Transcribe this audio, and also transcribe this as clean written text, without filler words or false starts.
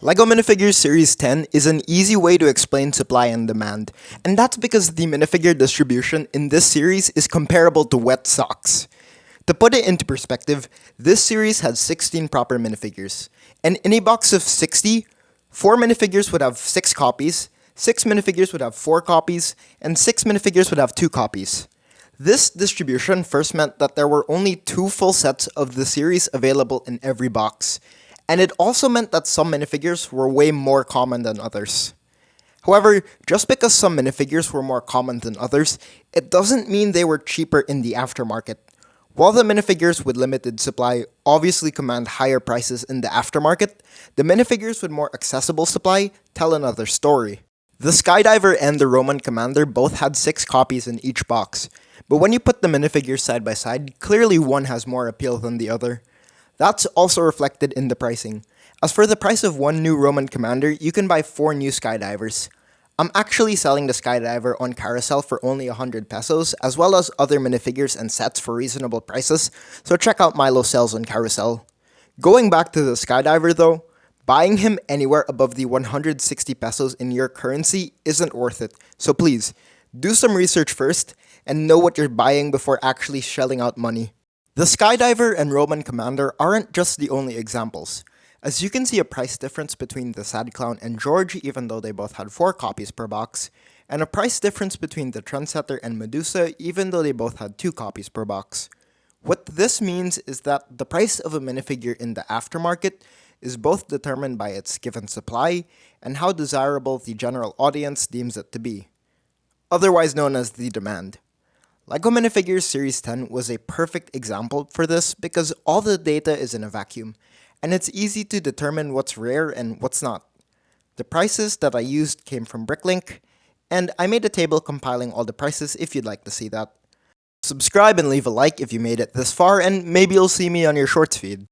LEGO Minifigures Series 10 is an easy way to explain supply and demand, and that's because the minifigure distribution in this series is comparable to wet socks. To put it into perspective, this series has 16 proper minifigures, and in a box of 60, 4 minifigures would have 6 copies, 6 minifigures would have 4 copies, and 6 minifigures would have 2 copies. This distribution first meant that there were only 2 full sets of the series available in every box, and it also meant that some minifigures were way more common than others. However, just because some minifigures were more common than others, it doesn't mean they were cheaper in the aftermarket. While the minifigures with limited supply obviously command higher prices in the aftermarket, the minifigures with more accessible supply tell another story. The Skydiver and the Roman Commander both had 6 copies in each box, but when you put the minifigures side by side, clearly one has more appeal than the other. That's also reflected in the pricing. As for the price of one new Roman Commander, you can buy 4 new Skydivers. I'm actually selling the Skydiver on Carousel for only 100 pesos, as well as other minifigures and sets for reasonable prices, so check out Milo's sales on Carousel. Going back to the Skydiver though, buying him anywhere above the 160 pesos in your currency isn't worth it, so please, do some research first and know what you're buying before actually shelling out money. The Skydiver and Roman Commander aren't just the only examples, as you can see a price difference between the Sad Clown and George even though they both had 4 copies per box, and a price difference between the Trendsetter and Medusa even though they both had 2 copies per box. What this means is that the price of a minifigure in the aftermarket is both determined by its given supply and how desirable the general audience deems it to be, otherwise known as the demand. LEGO Minifigures Series 10 was a perfect example for this because all the data is in a vacuum, and it's easy to determine what's rare and what's not. The prices that I used came from Bricklink, and I made a table compiling all the prices if you'd like to see that. Subscribe and leave a like if you made it this far, and maybe you'll see me on your shorts feed.